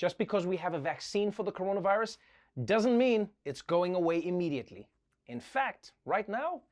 just because we have a vaccine for the coronavirus doesn't mean it's going away immediately. In fact, right now,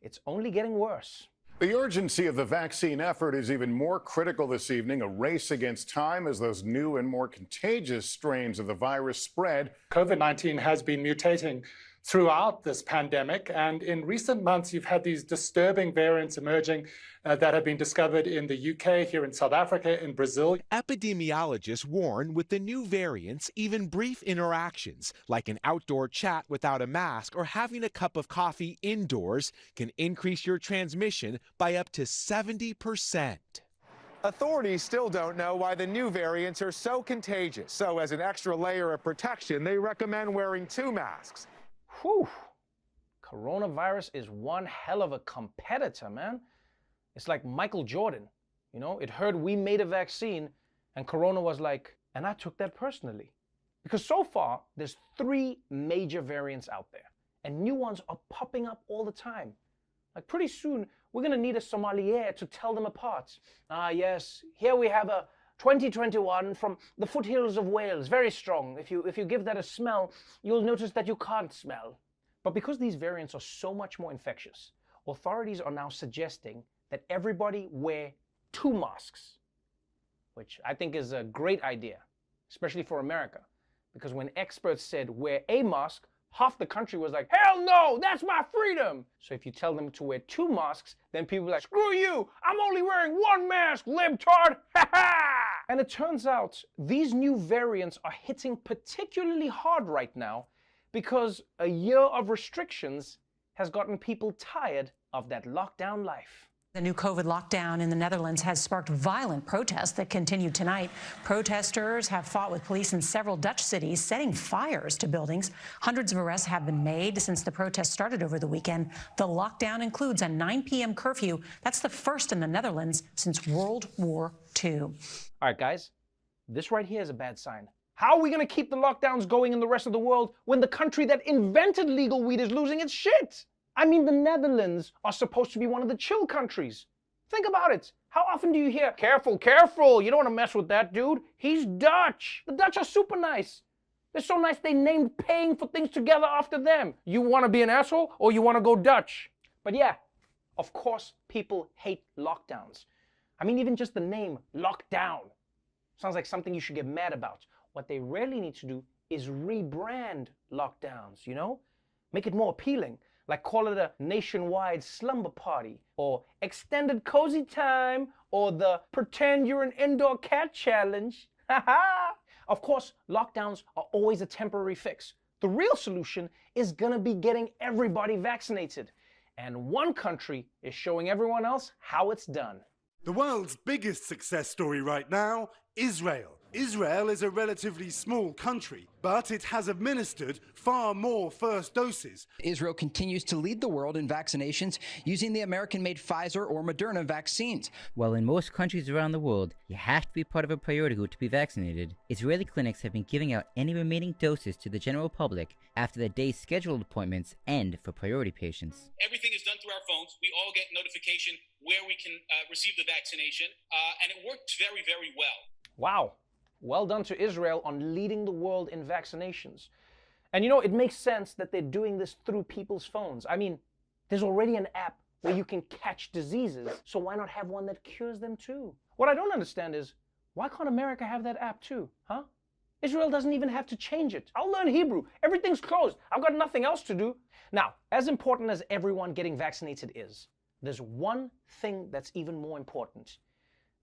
it's only getting worse. The urgency of the vaccine effort is even more critical this evening, a race against time as those new and more contagious strains of the virus spread. COVID-19 has been mutating throughout this pandemic, and in recent months you've had these disturbing variants emerging that have been discovered in the UK, here in South Africa, in Brazil. Epidemiologists warn with the new variants, even brief interactions like an outdoor chat without a mask or having a cup of coffee indoors can increase your transmission by up to 70%. Authorities still don't know why the new variants are so contagious. So as an extra layer of protection, they recommend wearing 2 masks. Whew. Coronavirus is one hell of a competitor, man. It's like Michael Jordan. You know, it heard we made a vaccine and Corona was like, and I took that personally. Because so far, there's 3 major variants out there and new ones are popping up all the time. Like pretty soon, we're gonna need a sommelier to tell them apart. Ah, yes, here we have a 2021 from the foothills of Wales, very strong. If you give that a smell, you'll notice that you can't smell. But because these variants are so much more infectious, authorities are now suggesting that everybody wear 2 masks, which I think is a great idea, especially for America. Because when experts said wear a mask, half the country was like, hell no, that's my freedom. So if you tell them to wear 2 masks, then people are like, screw you, I'm only wearing 1 mask, libtard, ha ha! And it turns out these new variants are hitting particularly hard right now because a year of restrictions has gotten people tired of that lockdown life. The new COVID lockdown in the Netherlands has sparked violent protests that continue tonight. Protesters have fought with police in several Dutch cities, setting fires to buildings. Hundreds of arrests have been made since the protests started over the weekend. The lockdown includes a 9 p.m. curfew. That's the first in the Netherlands since World War II. All right, guys, this right here is a bad sign. How are we going to keep the lockdowns going in the rest of the world when the country that invented legal weed is losing its shit? I mean, the Netherlands are supposed to be one of the chill countries. Think about it. How often do you hear, careful, careful, you don't want to mess with that dude. He's Dutch. The Dutch are super nice. They're so nice they named paying for things together after them. You want to be an asshole or you want to go Dutch? But yeah, of course people hate lockdowns. I mean, even just the name, lockdown, sounds like something you should get mad about. What they really need to do is rebrand lockdowns, you know? Make it more appealing. Like call it a nationwide slumber party, or extended cozy time, or the pretend you're an indoor cat challenge. Of course, lockdowns are always a temporary fix. The real solution is gonna be getting everybody vaccinated. And one country is showing everyone else how it's done. The world's biggest success story right now, Israel. Israel is a relatively small country, but it has administered far more first doses. Israel continues to lead the world in vaccinations using the American-made Pfizer or Moderna vaccines. While in most countries around the world, you have to be part of a priority group to be vaccinated, Israeli clinics have been giving out any remaining doses to the general public after the day's scheduled appointments end for priority patients. Everything is done through our phones. We all get notification where we can receive the vaccination, and it works very, very well. Wow. Well done to Israel on leading the world in vaccinations. And you know, it makes sense that they're doing this through people's phones. I mean, there's already an app where you can catch diseases, so why not have one that cures them too? What I don't understand is, why can't America have that app too, huh? Israel doesn't even have to change it. I'll learn Hebrew. Everything's closed. I've got nothing else to do. Now, as important as everyone getting vaccinated is, there's one thing that's even more important.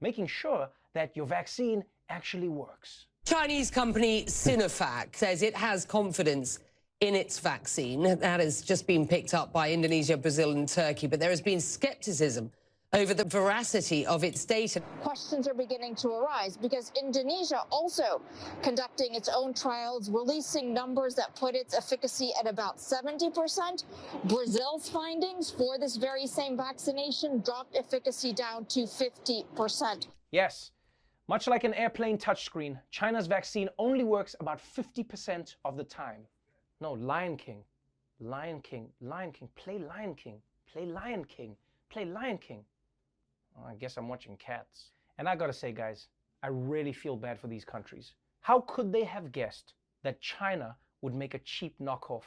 Making sure that your vaccine actually works. Chinese company Sinovac says it has confidence in its vaccine. That has just been picked up by Indonesia, Brazil and Turkey, but there has been skepticism over the veracity of its data. Questions are beginning to arise because Indonesia also conducting its own trials, releasing numbers that put its efficacy at about 70%. Brazil's findings for this very same vaccination dropped efficacy down to 50%. Yes, much like an airplane touchscreen, China's vaccine only works about 50% of the time. No, Lion King, Lion King, Lion King, play Lion King, play Lion King, play Lion King. Well, I guess I'm watching Cats. And I gotta say, guys, I really feel bad for these countries. How could they have guessed that China would make a cheap knockoff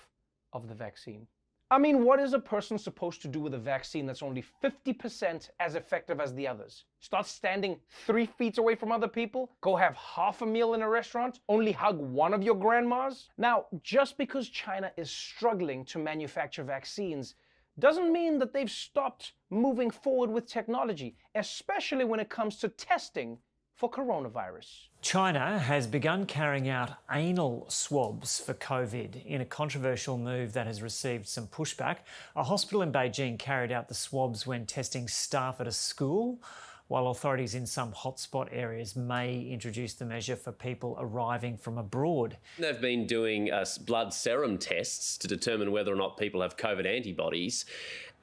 of the vaccine? I mean, what is a person supposed to do with a vaccine that's only 50% as effective as the others? Start standing 3 feet away from other people? Go have half a meal in a restaurant? Only hug one of your grandmas? Now, just because China is struggling to manufacture vaccines doesn't mean that they've stopped moving forward with technology, especially when it comes to testing for coronavirus. China has begun carrying out anal swabs for COVID in a controversial move that has received some pushback. A hospital in Beijing carried out the swabs when testing staff at a school, while authorities in some hotspot areas may introduce the measure for people arriving from abroad. They've been doing blood serum tests to determine whether or not people have COVID antibodies.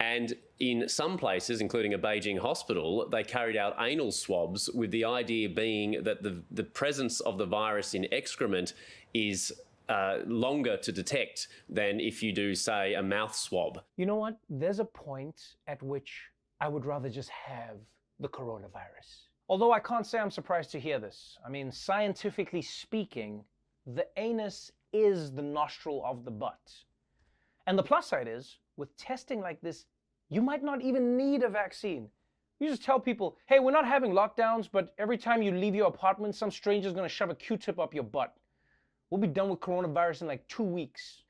And in some places, including a Beijing hospital, they carried out anal swabs with the idea being that the presence of the virus in excrement is longer to detect than if you do, say, a mouth swab. You know what? There's a point at which I would rather just have the coronavirus. Although I can't say I'm surprised to hear this. I mean, scientifically speaking, the anus is the nostril of the butt. And the plus side is, with testing like this, you might not even need a vaccine. You just tell people, hey, we're not having lockdowns, but every time you leave your apartment, some stranger's gonna shove a Q-tip up your butt. We'll be done with coronavirus in like 2 weeks.